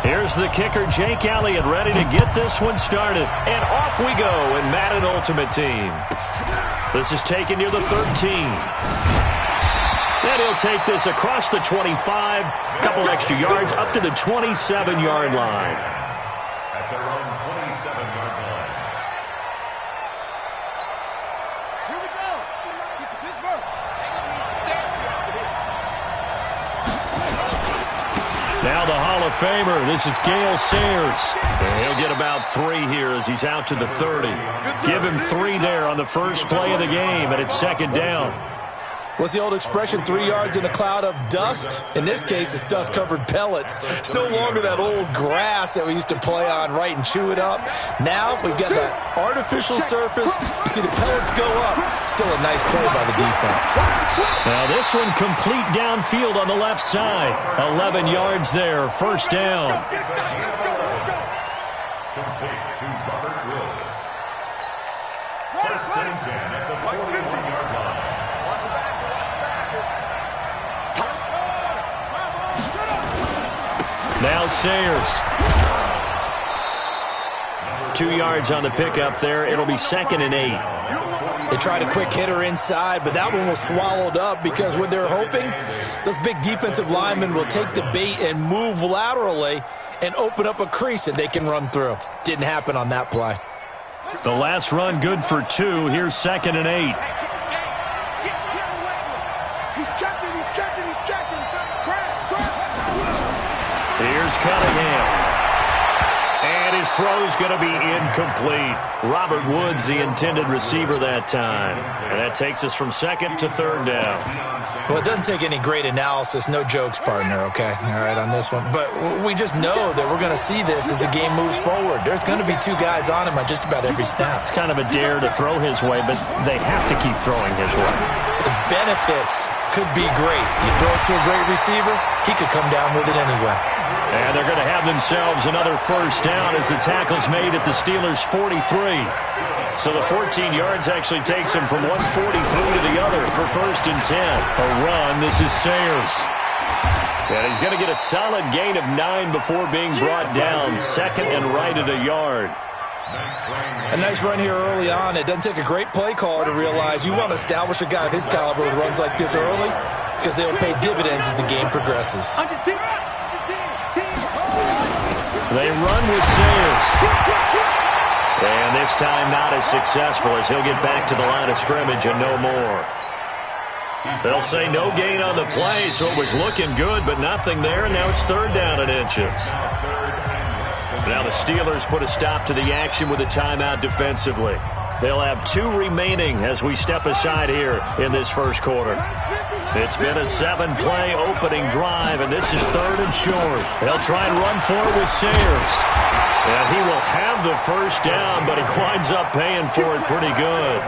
Here's the kicker, Jake Elliott, ready to get this one started. And off we go in Madden Ultimate Team. This is taken near the 13. And he'll take this across the 25, a couple extra yards, up to the 27-yard line. At their own 27-yard line. Here we go. Pittsburgh. Now the Hall of Famer, this is Gale Sayers. And he'll get about 3 here as he's out to the 30. Give him 3 there on the first play of the game, and it's second down. What's the old expression, 3 yards in a cloud of dust? In this case, it's dust-covered pellets. It's no longer that old grass that we used to play on, right, and chew it up. Now we've got that artificial surface. You see the pellets go up. Still a nice play by the defense. Now this one complete downfield on the left side. 11 yards there, first down. Complete to Robert Woods. First and 10 at the 41-yard line. Now Sayers. 2 yards on the pickup there. It'll be second and 8. They tried a quick hitter inside, but that one was swallowed up because what they're hoping, those big defensive linemen will take the bait and move laterally and open up a crease that they can run through. Didn't happen on that play. The last run good for 2. Here's second and 8. Here's Cunningham. And his throw's going to be incomplete. Robert Woods, the intended receiver that time. And that takes us from second to third down. Well, it doesn't take any great analysis. No jokes, partner, okay? All right, on this one. But we just know that we're going to see this as the game moves forward. There's going to be 2 guys on him on just about every snap. It's kind of a dare to throw his way, but they have to keep throwing his way. The benefits could be great. You throw it to a great receiver, he could come down with it anyway. And they're going to have themselves another first down as the tackle's made at the Steelers' 43. So the 14 yards actually takes them from 143 to the other for first and 10. A run, this is Sayers. And he's going to get a solid gain of 9 before being brought down. Second and right at a yard. A nice run here early on. It doesn't take a great play caller to realize you want to establish a guy of his caliber with runs like this early because they'll pay dividends as the game progresses. They run with Sayers. And this time not as successful as he'll get back to the line of scrimmage and no more. They'll say no gain on the play, so it was looking good, but nothing there, and now it's third down and inches. Now the Steelers put a stop to the action with a timeout defensively. They'll have 2 remaining as we step aside here in this first quarter. It's been a 7-play opening drive, and this is third and short. They'll try and run for it with Sayers. And he will have the first down, but he winds up paying for it pretty good.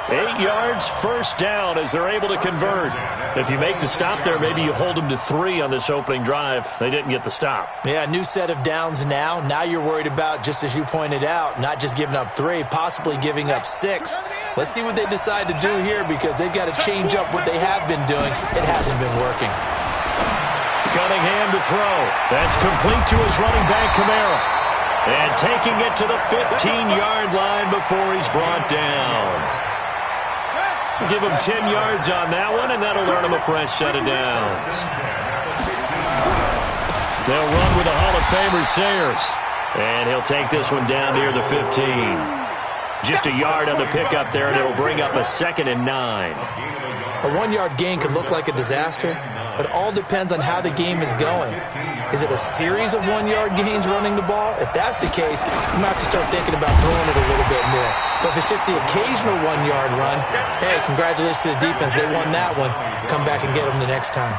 8 yards, first down as they're able to convert. If you make the stop there, maybe you hold them to 3 on this opening drive. They didn't get the stop. Yeah, new set of downs now. Now you're worried about, just as you pointed out, not just giving up 3, possibly giving up 6. Let's see what they decide to do here because they've got to change up what they have been doing. It hasn't been working. Cunningham to throw. That's complete to his running back, Kamara. And taking it to the 15-yard line before he's brought down. Give him 10 yards on that one, and that'll earn him a fresh set of downs. They'll run with the Hall of Famer Sayers. And he'll take this one down near the 15. Just a yard on the pickup there, and it'll bring up a second and 9. A 1-yard gain could look like a disaster, but it all depends on how the game is going. Is it a series of 1-yard gains running the ball? If that's the case, you might have to start thinking about throwing it a little bit more. But if it's just the occasional 1-yard run, hey, congratulations to the defense. They won that one. Come back and get them the next time.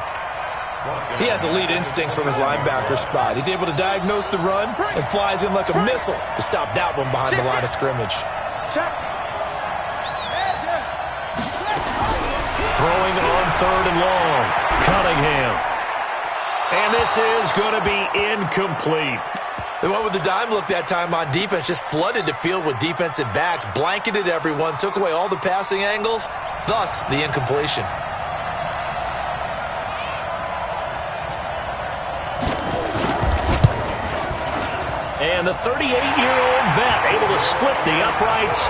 He has elite instincts from his linebacker spot. He's able to diagnose the run and flies in like a missile to stop that one behind the line of scrimmage. Throwing on third and long. Cunningham. And this is going to be incomplete. The one with the dime look that time on defense just flooded the field with defensive backs, blanketed everyone, took away all the passing angles, thus the incompletion. And the 38-year-old vet able to split the uprights.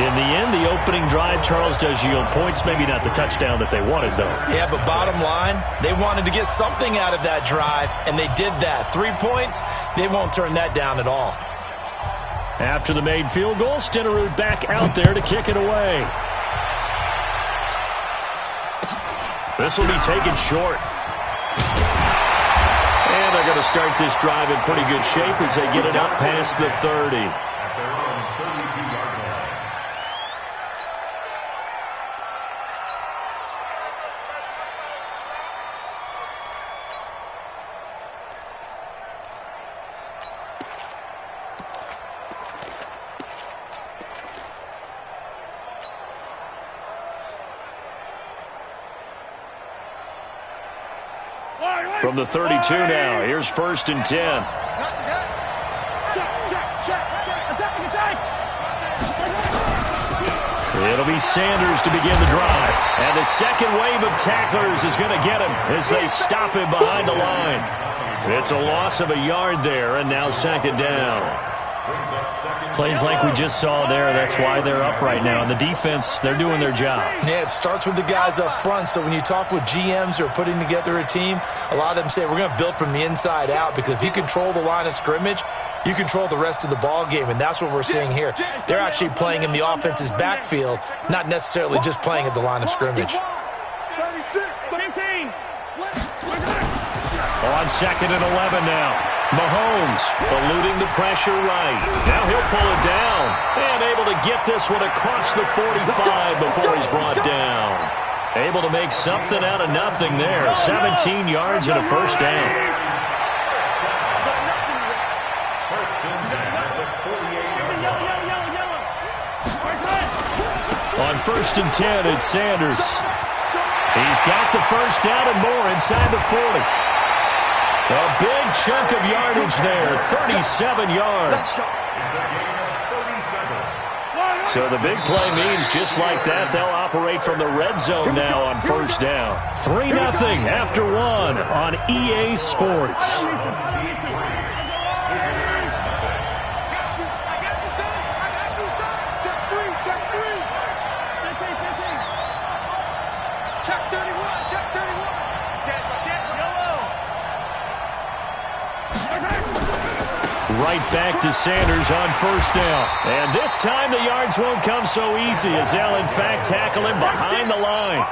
In the end, the opening drive, Charles, does yield points. Maybe not the touchdown that they wanted, though. Yeah, but bottom line, they wanted to get something out of that drive, and they did that. 3 points, they won't turn that down at all. After the made field goal, Stenerud back out there to kick it away. This will be taken short. And they're going to start this drive in pretty good shape as they get it up past the 30. From the 32 now, here's 1st and 10. It'll be Sanders to begin the drive. And the second wave of tacklers is going to get him as they stop him behind the line. It's a loss of a yard there, and now 2nd down. Plays like we just saw there, that's why they're up right now. And the defense, they're doing their job. Yeah, it starts with the guys up front. So when you talk with GMs who are putting together a team, a lot of them say we're going to build from the inside out, because if you control the line of scrimmage, you control the rest of the ball game, and that's what we're seeing here. They're actually playing in the offense's backfield, not necessarily just playing at the line of scrimmage. On 2nd and 11 now. Mahomes eluding the pressure right. Now he'll pull it down. And able to get this one across the 45 before he's brought down. Able to make something out of nothing there. 17 yards and a 1st down. On 1st and 10, it's Sanders. He's got the 1st down and more inside the 40. A big chunk of yardage there, 37 yards. So the big play means just like that, they'll operate from the red zone now on 1st down. 3-0 after 1 on EA Sports. Right back to Sanders on 1st down. And this time the yards won't come so easy as they'll in fact tackle him behind the line.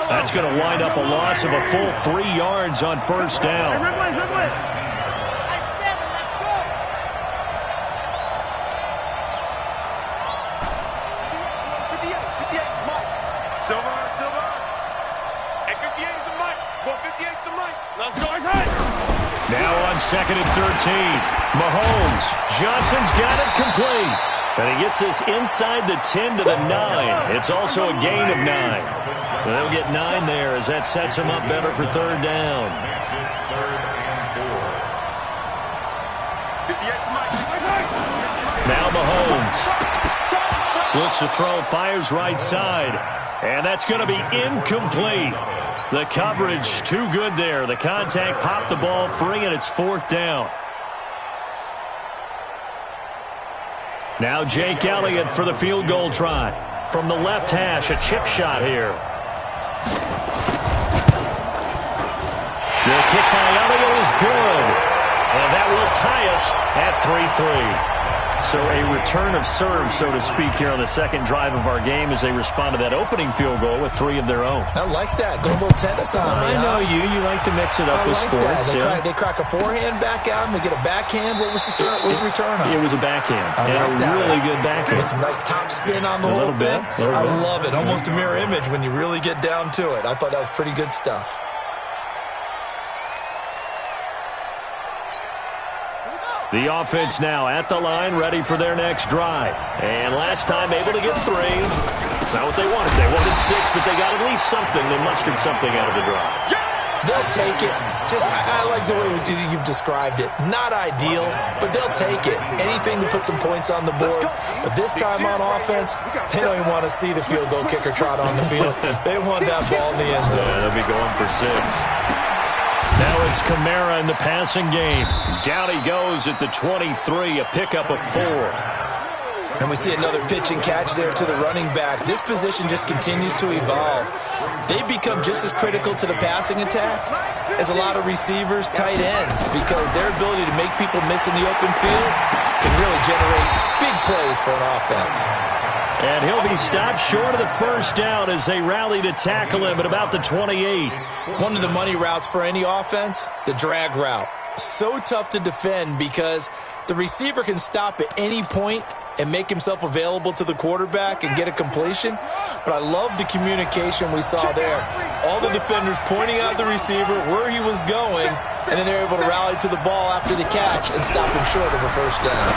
That's going to wind up a loss of a full 3 yards on 1st down. Now on 2nd and 13. Mahomes. Johnson's got it complete. And he gets this inside the 10 to the 9. It's also a gain of 9. And they'll get 9 there as that sets him up better for 3rd down. Now Mahomes. Looks to throw, fires right side. And that's going to be incomplete. The coverage too good there. The contact popped the ball free, and it's 4th down. Now Jake Elliott for the field goal try. From the left hash, a chip shot here. The kick by Elliott is good. And that will tie us at 3-3. So a return of serve, so to speak, here on the 2nd drive of our game as they respond to that opening field goal with 3 of their own. I like that. Go a little tennis on me. I know you. You like to mix it up with sports. They crack a forehand back out and they get a backhand. What was the return on? It was a backhand. And a really good backhand. With some nice top spin on the whole thing. I love it. Almost a mirror image when you really get down to it. I thought that was pretty good stuff. The offense now at the line, ready for their next drive. And last time able to get 3. It's not what they wanted. They wanted 6, but they got at least something. They mustered something out of the drive. They'll take it. I like the way you've described it. Not ideal, but they'll take it. Anything to put some points on the board. But this time on offense, they don't even want to see the field goal kicker trot on the field. They want that ball in the end zone. Yeah, they'll be going for 6. Now It's Kamara in the passing game. Down he goes at the 23, a pickup of 4. And we see another pitch and catch there to the running back. This position just continues to evolve. They become just as critical to the passing attack as a lot of receivers, tight ends, because their ability to make people miss in the open field can really generate big plays for an offense. And he'll be stopped short of the first down as they rally to tackle him at about the 28. One of the money routes for any offense, the drag route. So tough to defend because the receiver can stop at any point and make himself available to the quarterback and get a completion. But I love the communication we saw there. All the defenders pointing out the receiver, where he was going, and then they're able to rally to the ball after the catch and stop him short of a first down.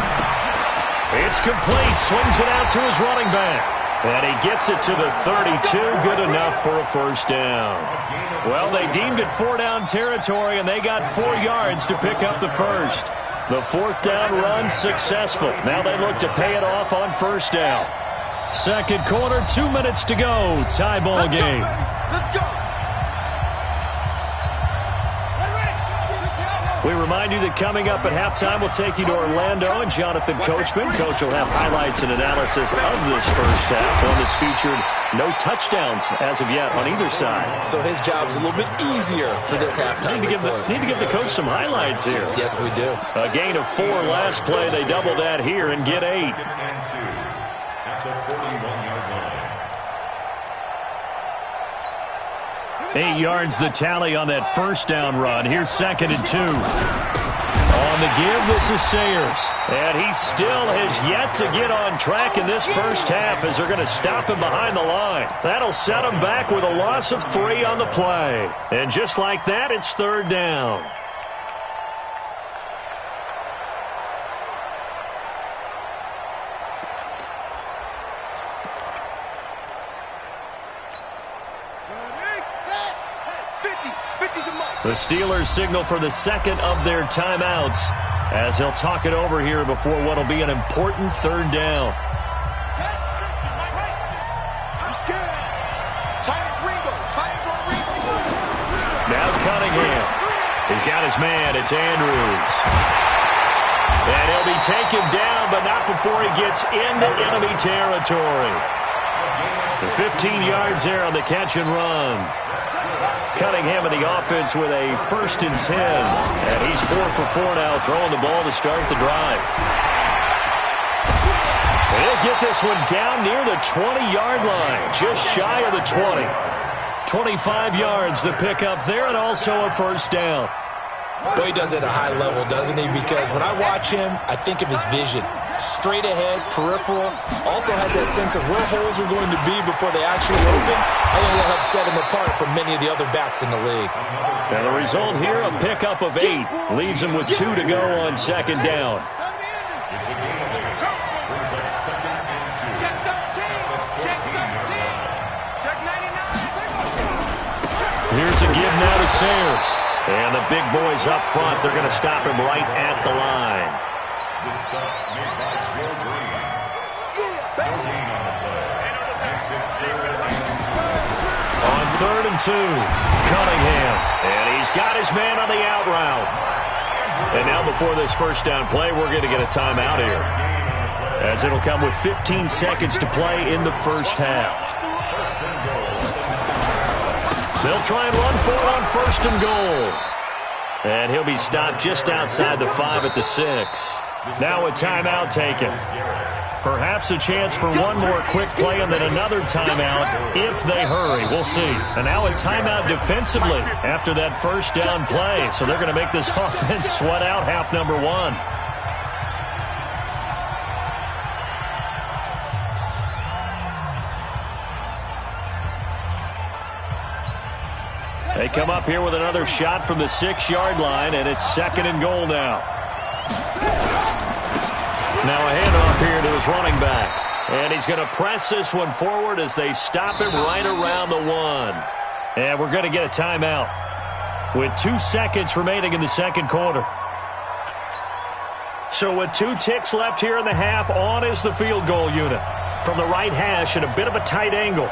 It's complete. Swings it out to his running back. And he gets it to the 32. Good enough for a first down. Well, they deemed it 4-down territory, and they got 4 yards to pick up the first. The 4th down run successful. Now they look to pay it off on first down. Second quarter, 2 minutes to go. Tie ball game. Let's go. We remind you that coming up at halftime, we'll take you to Orlando and Jonathan Coachman. Coach will have highlights and analysis of this first half, one that's featured no touchdowns as of yet on either side. So his job's a little bit easier for this halftime. Need to give the coach some highlights here. Yes, we do. A gain of 4 last play. They double that here and get 8. At the 41-yard line. 8 yards the tally on that first down run. Here's 2nd and 2. On the give, this is Sayers. And he still has yet to get on track in this first half as they're going to stop him behind the line. That'll set him back with a loss of 3 on the play. And just like that, it's 3rd down. The Steelers signal for the second of their timeouts as they'll talk it over here before what will be an important 3rd down. Now Cunningham. He's got his man. It's Andrews. And he'll be taken down, but not before he gets into enemy territory. The 15 yards there on the catch and run. Cunningham in the offense with a 1st and 10. And he's 4 for 4 now, throwing the ball to start the drive. And he'll get this one down near the 20-yard line, just shy of the 20. 25 yards the pickup there, and also a first down. Boy, he does it at a high level, doesn't he? Because when I watch him, I think of his vision. Straight ahead, peripheral. Also has that sense of where holes are going to be before they actually open. I think it'll help set him apart from many of the other backs in the league. And the result here, a pickup of 8. Leaves him with 2 to go on 2nd down. It's a gain of 8. Brings up 2nd and 2. Check 13. Check 13. Check 99. Here's a give now to Sayers. And the big boys up front, they're going to stop him right at the line. This stop made by Joe Green. No gain on the play. Makes it 3rd. On 3rd and 2, Cunningham. And he's got his man on the out route. And now before this first down play, we're going to get a timeout here, as it'll come with 15 seconds to play in the first half. They'll try and run for it on 1st and goal. And he'll be stopped just outside the 5 at the 6. Now a timeout taken. Perhaps a chance for one more quick play and then another timeout if they hurry. We'll see. And now a timeout defensively after that first down play. So they're going to make this offense sweat out half number 1. They come up here with another shot from the 6-yard line, and it's 2nd and goal now. Now a handoff here to his running back. And he's going to press this one forward as they stop him right around the 1. And we're going to get a timeout with 2 seconds remaining in the second quarter. So with 2 ticks left here in the half, on is the field goal unit. From the right hash at a bit of a tight angle.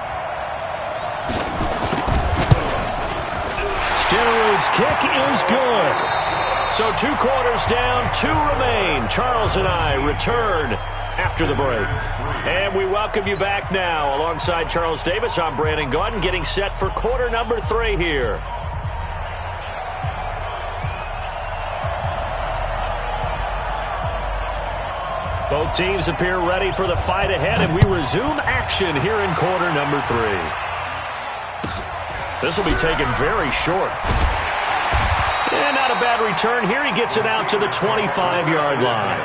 its kick is good. So 2 quarters down, 2 remain. Charles and I return after the break. And we welcome you back now. Alongside Charles Davis, I'm Brandon Gaudin, getting set for quarter number 3 here. Both teams appear ready for the fight ahead, and we resume action here in quarter number 3. This will be taken very short. And not a bad return here. He gets it out to the 25-yard line.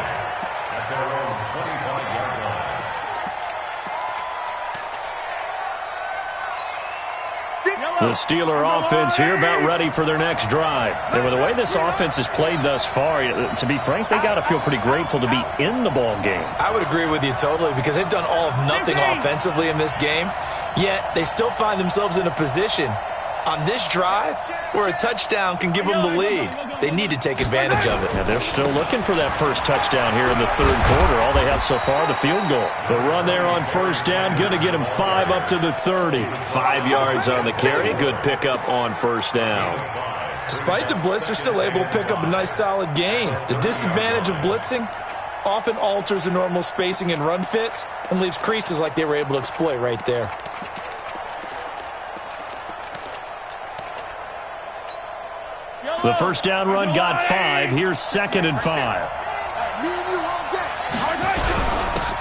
The Steeler offense here about ready for their next drive. And with the way this offense has played thus far, to be frank, they got to feel pretty grateful to be in the ball game. I would agree with you totally because they've done all of nothing offensively in this game, yet they still find themselves in a position on this drive where a touchdown can give them the lead. They need to take advantage of it. And they're still looking for that first touchdown here in the 3rd quarter. All they have so far, the field goal. The run there on first down, going to get them 5 up to the 30. 5 yards on the carry. Good pickup on first down. Despite the blitz, they're still able to pick up a nice solid gain. The disadvantage of blitzing often alters the normal spacing and run fits and leaves creases like they were able to exploit right there. The first down run got 5. Here's 2nd and 5.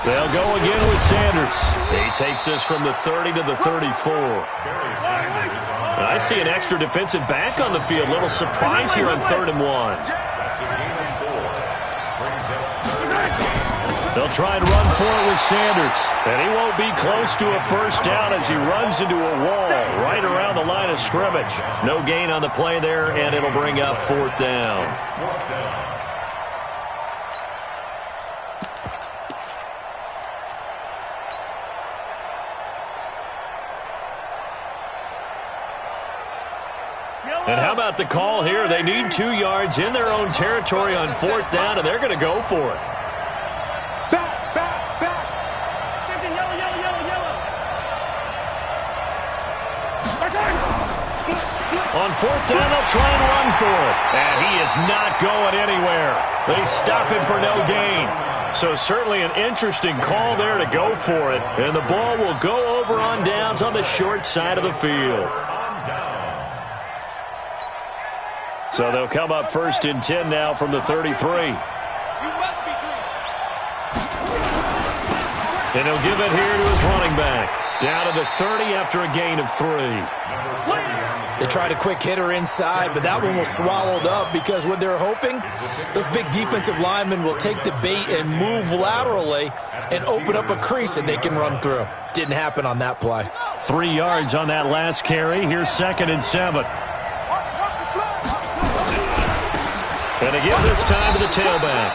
They'll go again with Sanders. He takes this from the 30 to the 34. And I see an extra defensive back on the field. Little surprise here on 3rd and 1. They'll try and run for it with Sanders. And he won't be close to a first down as he runs into a wall right around the line of scrimmage. No gain on the play there, and it'll bring up 4th down. And how about the call here? They need 2 yards in their own territory on 4th down, and they're going to go for it. On 4th down, they'll try and run for it. And he is not going anywhere. They stop him for no gain. So certainly an interesting call there to go for it. And the ball will go over on downs on the short side of the field. So they'll come up 1st and 10 now from the 33. And he'll give it here to his running back. Down to the 30 after a gain of 3. They tried a quick hitter inside, but that one was swallowed up because what they're hoping, those big defensive linemen will take the bait and move laterally and open up a crease that they can run through. Didn't happen on that play. 3 yards on that last carry. Here's 2nd and 7. And again this time to the tailback.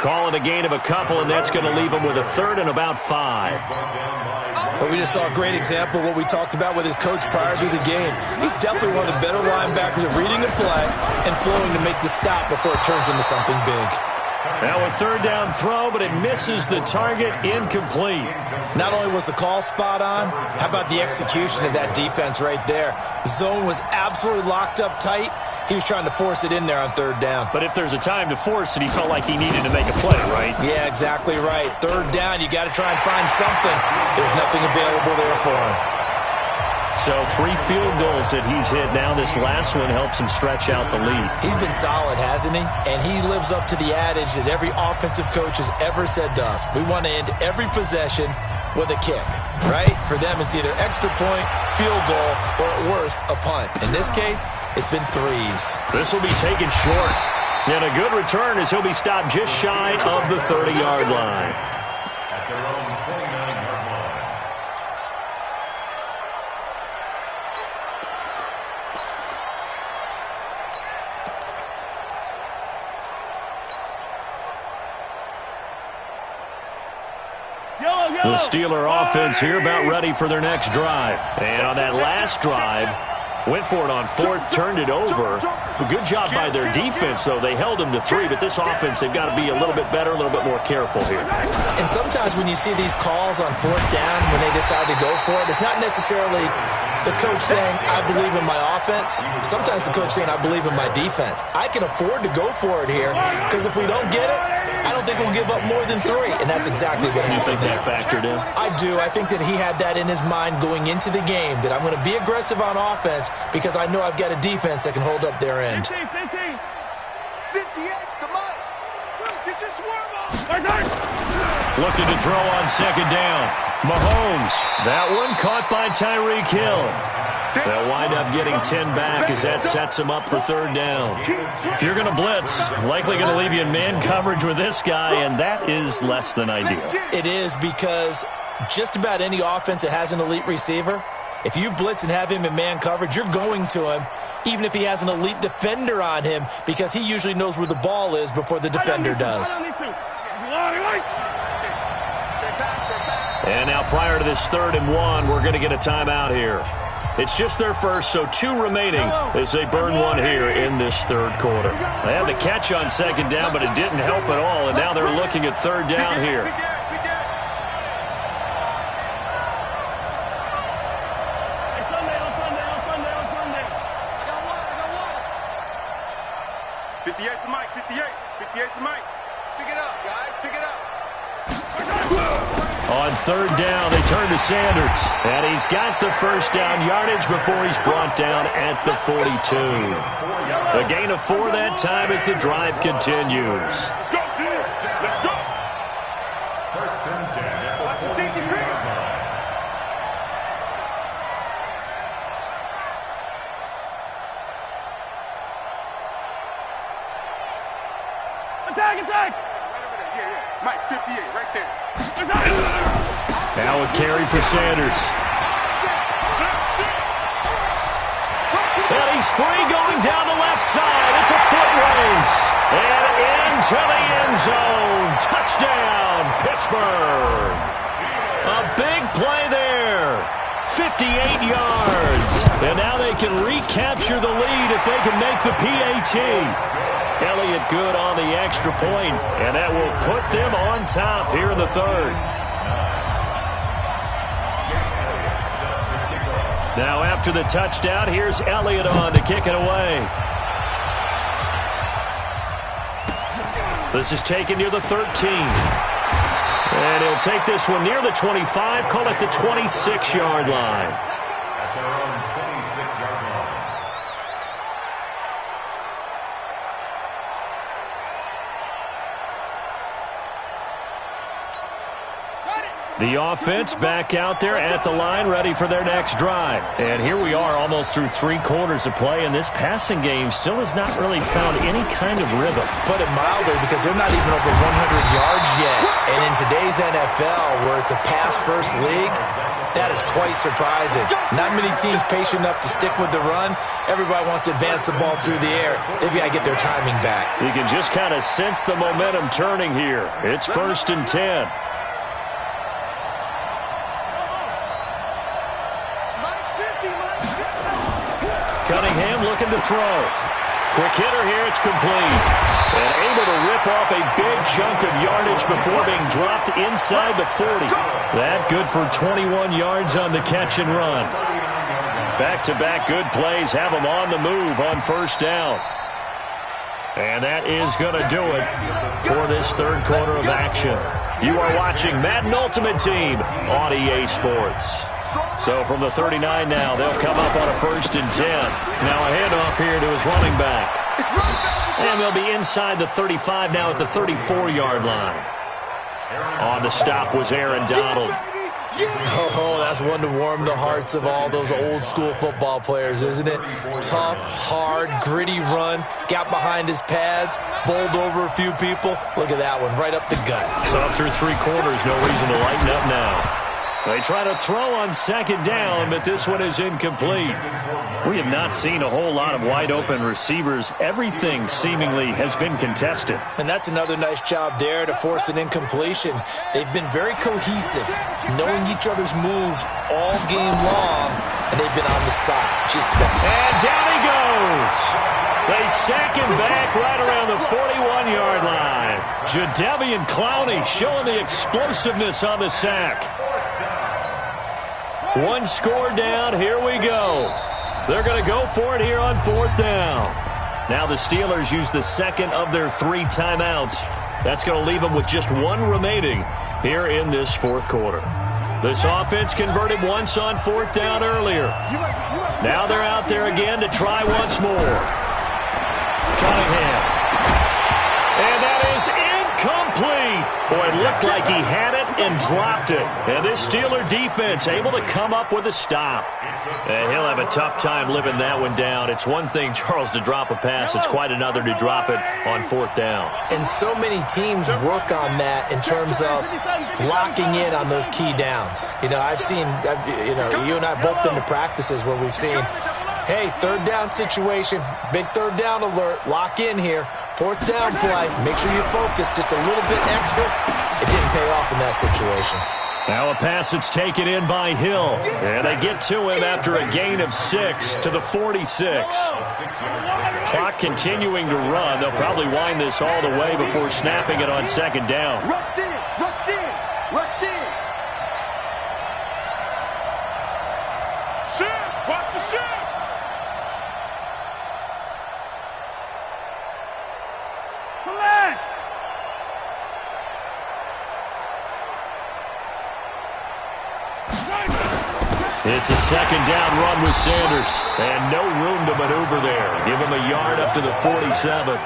Call it a gain of a couple, and that's going to leave him with a 3rd and about 5. But we just saw a great example of what we talked about with his coach prior to the game. He's definitely one of the better linebackers at reading a play and flowing to make the stop before it turns into something big. Now a 3rd down throw, but it misses the target, incomplete. Not only was the call spot on, how about the execution of that defense right there? The zone was absolutely locked up tight. He was trying to force it in there on 3rd down. But if there's a time to force it, he felt like he needed to make a play, right? Yeah, exactly right. 3rd down, you got to try and find something. There's nothing available there for him. So 3 field goals that he's hit now. This last one helps him stretch out the lead. He's been solid, hasn't he? And he lives up to the adage that every offensive coach has ever said to us. We want to end every possession with a kick, right? For them, it's either extra point, field goal, or at worst, a punt. In this case, it's been 3s. This will be taken short. And a good return as he'll be stopped just shy of the 30-yard line. At their own 29-yard line. The Steeler offense here about ready for their next drive. And on that last drive, went for it on 4th, turned it over. Good job by their defense, though. They held them to 3, but this offense, they've got to be a little bit better, a little bit more careful here. And sometimes when you see these calls on 4th down, when they decide to go for it, it's not necessarily the coach saying, I believe in my offense. Sometimes the coach saying, I believe in my defense. I can afford to go for it here, because if we don't get it, I don't think we'll give up more than 3. And that's exactly what happened. You think that factored in? I do. I think that he had that in his mind going into the game, that I'm going to be aggressive on offense because I know I've got a defense that can hold up their end. 15, 15. 58, come on. Get your swarm on. Looking to throw on 2nd down. Mahomes. That one caught by Tyreek Hill. They'll wind up getting 10 back as that sets him up for 3rd down. If you're going to blitz, likely going to leave you in man coverage with this guy, and that is less than ideal. It is, because just about any offense that has an elite receiver, if you blitz and have him in man coverage, you're going to him, even if he has an elite defender on him, because he usually knows where the ball is before the defender does. And now prior to this 3rd and 1, we're going to get a timeout here. It's just their first, so 2 remaining as they burn one here in this 3rd quarter. They had the catch on 2nd down, but it didn't help at all, and now they're looking at 3rd down here. On 3rd down, they turn to Sanders, and he's got the 1st down yardage before he's brought down at the 42. A gain of 4 that time as the drive continues. Let's go. Let's go. 1st and 10 at the 42-yard line. Attack. Yeah. Mike, 58, right there. Now a carry for Sanders. And he's free going down the left side. It's a foot race. And into the end zone. Touchdown, Pittsburgh. A big play there. 58 yards. And now they can recapture the lead if they can make the PAT. Elliott good on the extra point, and that will put them on top here in the 3rd. Now after the touchdown, here's Elliott on to kick it away. This is taken near the 13. And he'll take this one near the 25, call it the 26-yard line. At their own 26-yard line. The offense back out there at the line, ready for their next drive. And here we are almost through 3 quarters of play, and this passing game still has not really found any kind of rhythm. Put it mildly, because they're not even over 100 yards yet. And in today's NFL, where it's a pass-first league, that is quite surprising. Not many teams patient enough to stick with the run. Everybody wants to advance the ball through the air. They've got to get their timing back. You can just kind of sense the momentum turning here. It's 1st and 10. Cunningham looking to throw. Quick hitter here, it's complete. And able to rip off a big chunk of yardage before being dropped inside the 40. That good for 21 yards on the catch and run. Back-to-back good plays have them on the move on 1st down. And that is going to do it for this 3rd quarter of action. You are watching Madden Ultimate Team on EA Sports. So from the 39 now, they'll come up on a 1st and 10. Now a handoff here to his running back. And they'll be inside the 35 now at the 34-yard line. On the stop was Aaron Donald. Oh, that's one to warm the hearts of all those old-school football players, isn't it? Tough, hard, gritty run, got behind his pads, bowled over a few people. Look at that one, right up the gut. So through 3 quarters, no reason to lighten up now. They try to throw on 2nd down, but this one is incomplete. We have not seen a whole lot of wide-open receivers. Everything seemingly has been contested. And that's another nice job there to force an incompletion. They've been very cohesive, knowing each other's moves all game long, and they've been on the spot just about. And down he goes. They sack him back right around the 41-yard line. Jadeveon Clowney showing the explosiveness on the sack. One score down. Here we go. They're going to go for it here on 4th down. Now the Steelers use the second of their 3 timeouts. That's going to leave them with just 1 remaining here in this 4th quarter. This offense converted once on 4th down earlier. Now they're out there again to try once more. Cunningham. And that is incomplete. Boy, it looked like he had it and dropped it. And this Steeler defense able to come up with a stop. And he'll have a tough time living that one down. It's one thing, Charles, to drop a pass. It's quite another to drop it on 4th down. And so many teams work on that in terms of locking in on those key downs. You know, you and I both been to practices where we've seen, hey, 3rd down situation, big 3rd down alert, lock in here. 4th down play, make sure you focus just a little bit extra. It didn't pay off in that situation. Now a pass that's taken in by Hill. And they get to him after a gain of 6 to the 46. Clock continuing to run. They'll probably wind this all the way before snapping it on 2nd down. Rush in, rush in, rush in. Shift! Watch the shift! Come on. It's a 2nd down run with Sanders. And no room to maneuver there. Give him a yard up to the 47.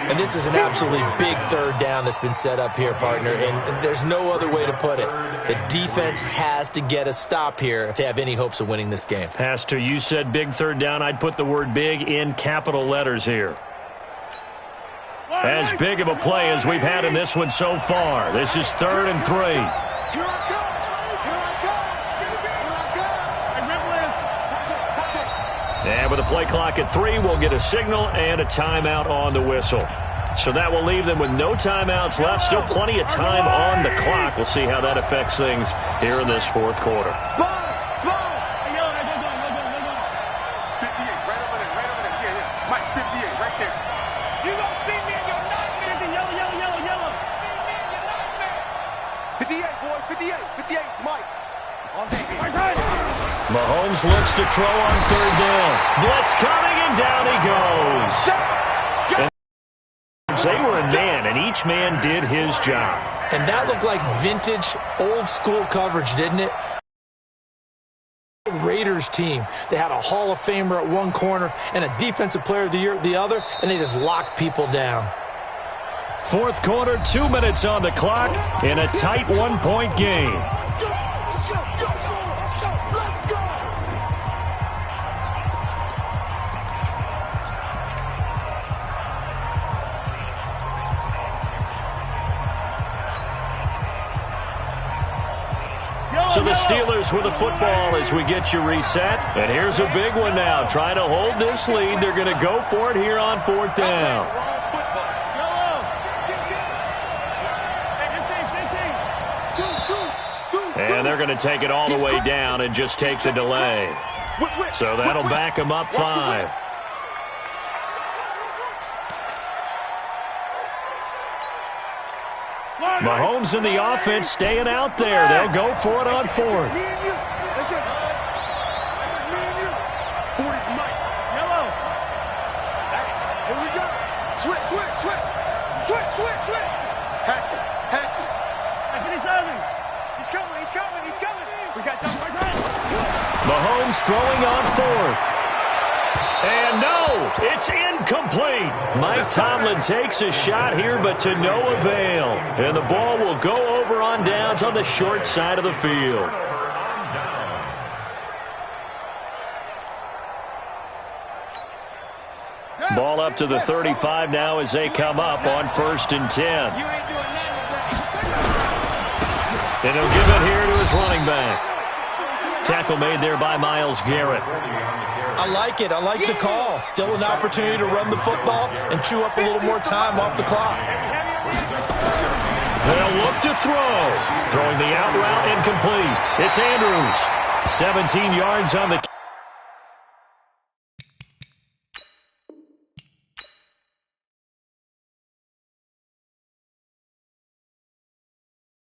And this is an absolutely big 3rd down that's been set up here, partner. And there's no other way to put it. The defense has to get a stop here if they have any hopes of winning this game. Pastor, you said big 3rd down. I'd put the word big in capital letters here. As big of a play as we've had in this one so far. This is 3rd and 3. Here I come. Here I come. And with a play clock at 3, we'll get a signal and a timeout on the whistle. So that will leave them with no timeouts left. Still plenty of time on the clock. We'll see how that affects things here in this 4th quarter. Spot, spot. 58, right over there, right over there. Yeah, yeah. Mike, 58, right there. You don't see me in your nightmares. Yellow, yellow, yellow, yellow. See me in your nightmares. 58, boys, 58, 58, Mike. On deck. Mahomes looks to throw on 3rd down. Blitz coming, and down he goes. And they were a man, and each man did his job. And that looked like vintage, old-school coverage, didn't it? Raiders team. They had a Hall of Famer at one corner and a Defensive Player of the Year at the other, and they just locked people down. 4th quarter, 2 minutes on the clock in a tight 1-point game. So the Steelers with the football as we get you reset. And here's a big one now. Trying to hold this lead. They're going to go for it here on 4th down. And they're going to take it all the way down and just take the delay. So that'll back them up 5. Mahomes in the offense staying out there. They'll go for it on 4th. That's just us. That's me and you. 40's Mike. Yellow. Here we go. Switch, switch, switch. Switch, switch, switch. Hatchet, hatchet. That's what he's serving. He's coming, he's coming, he's coming. We got time. Mahomes throwing on 4th. And no, it's incomplete. Mike Tomlin takes a shot here, but to no avail. And the ball will go over on downs on the short side of the field. Ball up to the 35 now as they come up on 1st and 10. And he'll give it here to his running back. Tackle made there by Myles Garrett. I like it. I like the call. Still an opportunity to run the football and chew up a little more time off the clock. They'll look to throw. Throwing the out route incomplete. It's Andrews. 17 yards on the